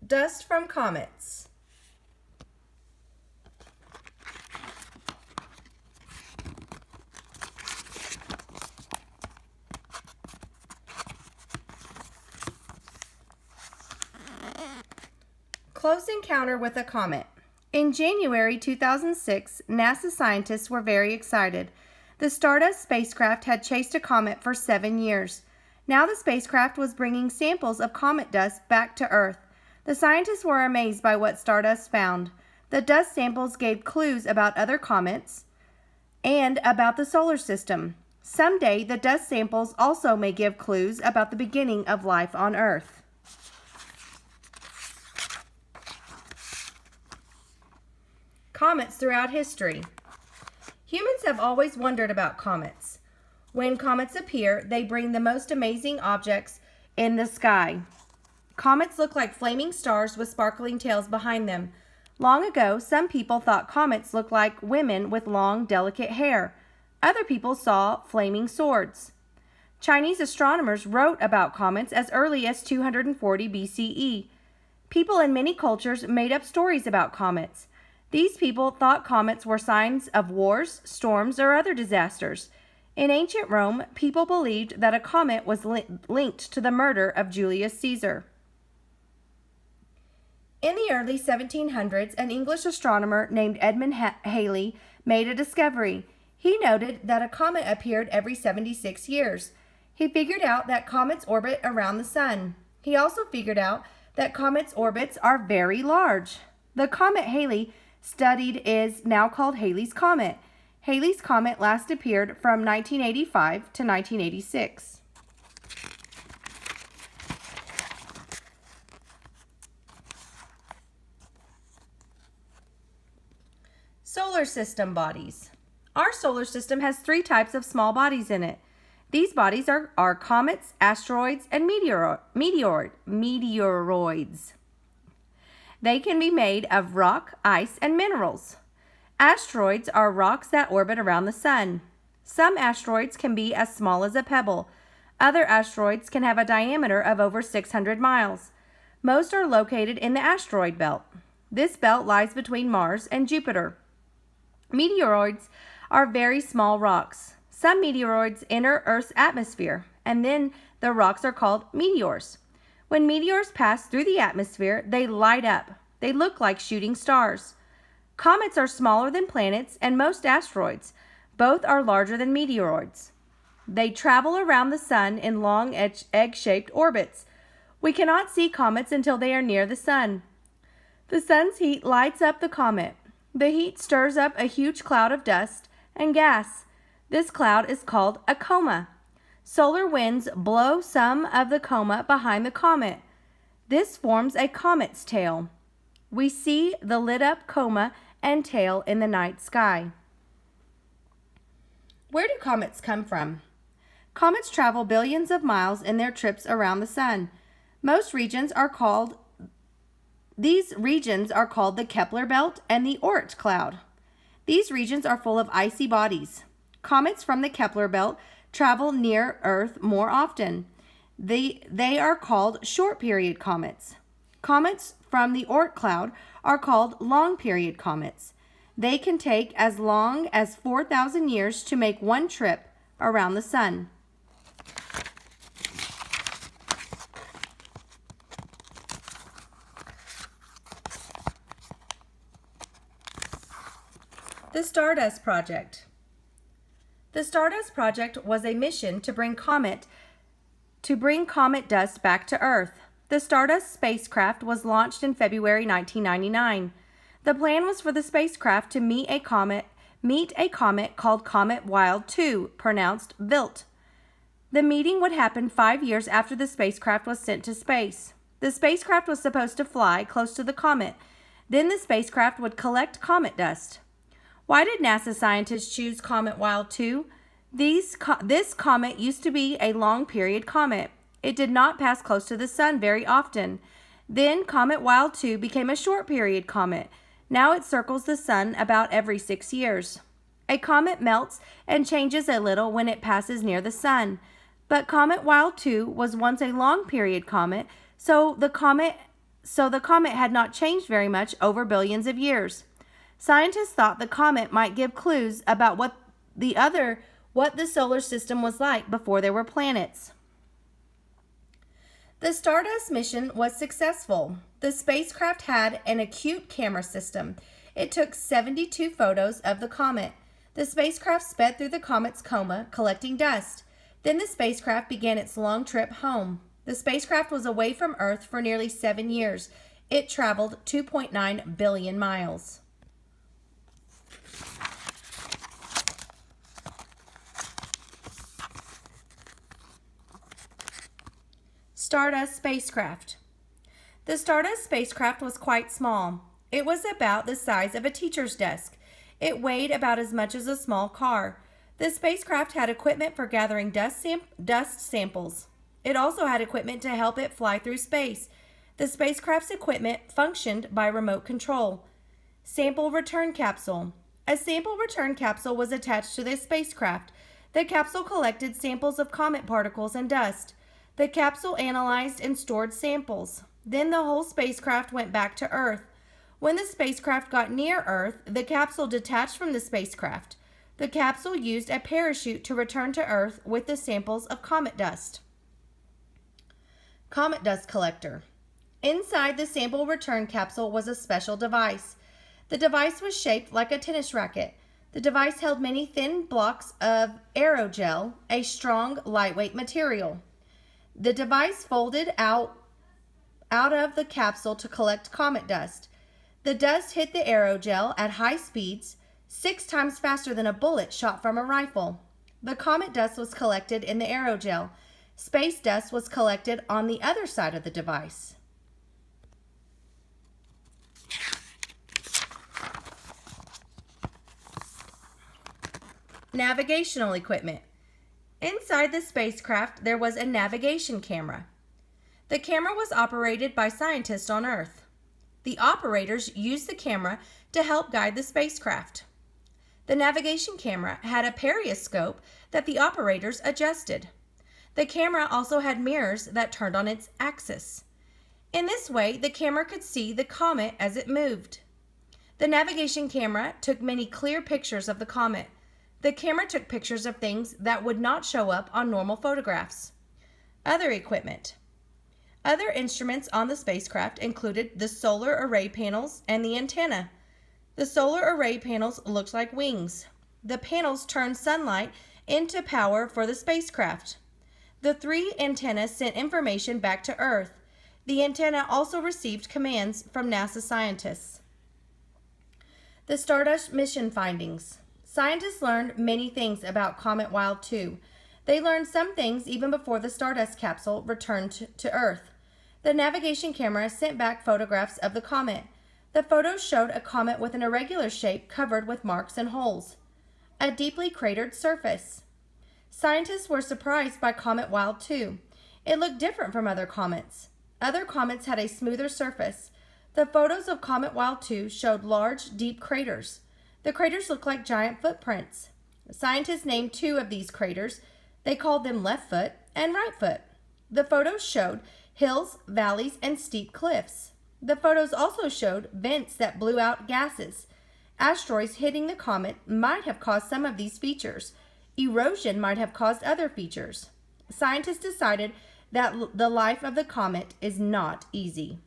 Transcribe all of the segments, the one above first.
Dust from comets. Close encounter with a comet. In January 2006, NASA scientists were very excited. The Stardust spacecraft had chased a comet for 7 years. Now the spacecraft was bringing samples of comet dust back to Earth. The scientists were amazed by what Stardust found. The dust samples gave clues about other comets and about the solar system. Someday, the dust samples also may give clues about the beginning of life on Earth. Comets throughout history. Humans have always wondered about comets. When comets appear, they bring the most amazing objects in the sky. Comets look like flaming stars with sparkling tails behind them. Long ago, some people thought comets looked like women with long, delicate hair. Other people saw flaming swords. Chinese astronomers wrote about comets as early as 240 BCE. People in many cultures made up stories about comets. These people thought comets were signs of wars, storms, or other disasters. In ancient Rome, people believed that a comet was linked to the murder of Julius Caesar. In the early 1700s, an English astronomer named Edmund Halley made a discovery. He noted that a comet appeared every 76 years. He figured out that comets orbit around the sun. He also figured out that comets' orbits are very large. The comet Halley studied is now called Halley's Comet. Halley's Comet last appeared from 1985 to 1986. Solar system bodies. Our solar system has 3 types of small bodies in it. These bodies are comets, asteroids, and meteoroids. They can be made of rock, ice, and minerals. Asteroids are rocks that orbit around the sun. Some asteroids can be as small as a pebble. Other asteroids can have a diameter of over 600 miles. Most are located in the asteroid belt. This belt lies between Mars and Jupiter. Meteoroids are very small rocks. Some meteoroids enter Earth's atmosphere, and then the rocks are called meteors. When meteors pass through the atmosphere, they light up. They look like shooting stars. Comets are smaller than planets and most asteroids. Both are larger than meteoroids. They travel around the sun in long egg-shaped orbits. We cannot see comets until they are near the sun. The sun's heat lights up the comet. The heat stirs up a huge cloud of dust and gas. This cloud is called a coma. Solar winds blow some of the coma behind the comet. This forms a comet's tail. We see the lit-up coma and tail in the night sky. Where do comets come from? Comets travel billions of miles in their trips around the sun. These regions are called the Kepler belt and the Oort cloud. These regions are full of icy bodies. Comets from the Kepler belt travel near Earth more often. They are called short-period comets. Comets from the Oort cloud are called long-period comets. They can take as long as 4,000 years to make one trip around the sun. The Stardust Project. The Stardust Project was a mission to bring comet dust back to Earth. The Stardust spacecraft was launched in February 1999. The plan was for the spacecraft to meet a comet called Comet Wild 2, pronounced Wild. The meeting would happen 5 years after the spacecraft was sent to space. The spacecraft was supposed to fly close to the comet. Then the spacecraft would collect comet dust. Why did NASA scientists choose Comet Wild 2? This comet used to be a long-period comet. It did not pass close to the sun very often. Then Comet Wild 2 became a short-period comet. Now it circles the sun about every 6 years. A comet melts and changes a little when it passes near the sun. But Comet Wild 2 was once a long-period comet, so the comet so the comet had not changed very much over billions of years. Scientists thought the comet might give clues about what the solar system was like before there were planets. The Stardust mission was successful. The spacecraft had an acute camera system. It took 72 photos of the comet. The spacecraft sped through the comet's coma, collecting dust. Then the spacecraft began its long trip home. The spacecraft was away from Earth for nearly 7 years. It traveled 2.9 billion miles. Stardust spacecraft. The Stardust spacecraft was quite small. It was about the size of a teacher's desk. It weighed about as much as a small car. The spacecraft had equipment for gathering dust samples. It also had equipment to help it fly through space. The spacecraft's equipment functioned by remote control. Sample return capsule. A sample return capsule was attached to the spacecraft. The capsule collected samples of comet particles and dust. The capsule analyzed and stored samples. Then the whole spacecraft went back to Earth. When the spacecraft got near Earth, the capsule detached from the spacecraft. The capsule used a parachute to return to Earth with the samples of comet dust. Comet dust collector. Inside the sample return capsule was a special device. The device was shaped like a tennis racket. The device held many thin blocks of aerogel, a strong, lightweight material. The device folded out of the capsule to collect comet dust. The dust hit the aerogel at high speeds, 6 times faster than a bullet shot from a rifle. The comet dust was collected in the aerogel. Space dust was collected on the other side of the device. Navigational equipment. Inside the spacecraft, there was a navigation camera. The camera was operated by scientists on Earth. The operators used the camera to help guide the spacecraft. The navigation camera had a periscope that the operators adjusted. The camera also had mirrors that turned on its axis. In this way, the camera could see the comet as it moved. The navigation camera took many clear pictures of the comet. The camera took pictures of things that would not show up on normal photographs. Other equipment. Other instruments on the spacecraft included the solar array panels and the antenna. The solar array panels looked like wings. The panels turned sunlight into power for the spacecraft. The 3 antennas sent information back to Earth. The antenna also received commands from NASA scientists. The Stardust mission findings. Scientists learned many things about Comet Wild 2. They learned some things even before the Stardust capsule returned to Earth. The navigation camera sent back photographs of the comet. The photos showed a comet with an irregular shape covered with marks and holes. A deeply cratered surface. Scientists were surprised by Comet Wild 2. It looked different from other comets. Other comets had a smoother surface. The photos of Comet Wild 2 showed large, deep craters. The craters looked like giant footprints. Scientists named 2 of these craters. They called them Left Foot and Right Foot. The photos showed hills, valleys, and steep cliffs. The photos also showed vents that blew out gases. Asteroids hitting the comet might have caused some of these features. Erosion might have caused other features. Scientists decided that the life of the comet is not easy.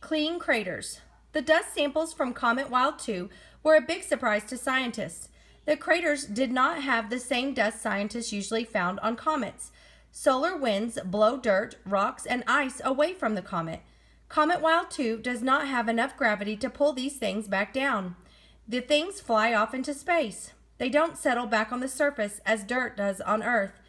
Clean craters. The dust samples from Comet Wild 2 were a big surprise to scientists. The craters did not have the same dust scientists usually found on comets. Solar winds blow dirt, rocks, and ice away from the comet. Comet Wild 2 does not have enough gravity to pull these things back down. The things fly off into space. They don't settle back on the surface as dirt does on Earth.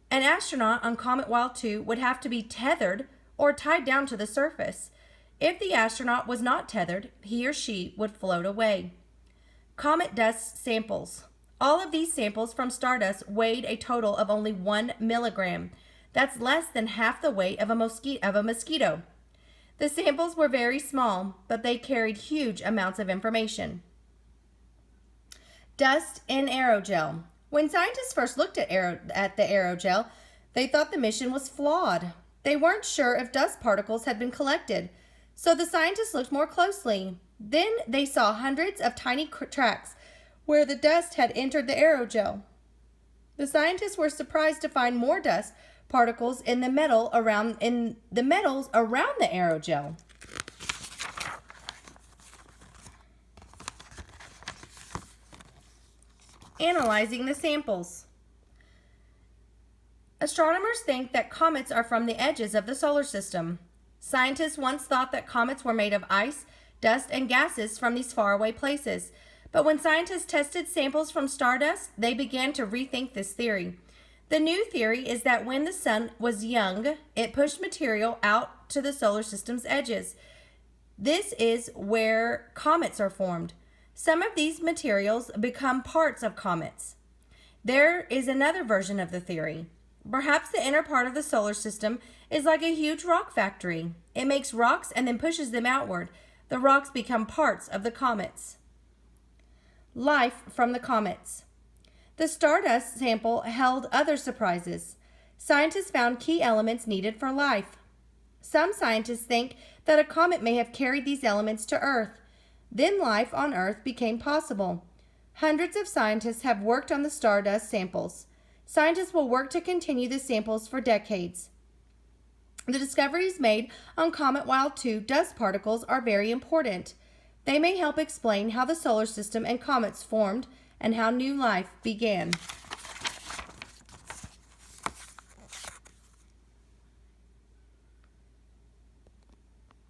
An astronaut on Comet Wild 2 would have to be tethered or tied down to the surface. If the astronaut was not tethered, he or she would float away. Comet dust samples. All of these samples from Stardust weighed a total of only 1 milligram. That's less than half the weight of a mosquito. The samples were very small, but they carried huge amounts of information. Dust in aerogel. When scientists first looked at the aerogel, They thought the mission was flawed. They weren't sure if dust particles had been collected, so the scientists looked more closely. Then they saw hundreds of tiny tracks where the dust had entered the aerogel. The scientists were surprised to find more dust particles in the metals around the aerogel. Analyzing the samples. Astronomers think that comets are from the edges of the solar system. Scientists once thought that comets were made of ice, dust, and gases from these faraway places. But when scientists tested samples from stardust, they began to rethink this theory. The new theory is that when the sun was young, it pushed material out to the solar system's edges. This is where comets are formed. Some of these materials become parts of comets. There is another version of the theory. Perhaps the inner part of the solar system is like a huge rock factory. It makes rocks and then pushes them outward. The rocks become parts of the comets. Life from the comets. The stardust sample held other surprises. Scientists found key elements needed for life. Some scientists think that a comet may have carried these elements to Earth. Then life on Earth became possible. Hundreds of scientists have worked on the stardust samples. Scientists will work to continue the samples for decades. The discoveries made on Comet Wild 2 dust particles are very important. They may help explain how the solar system and comets formed and how new life began.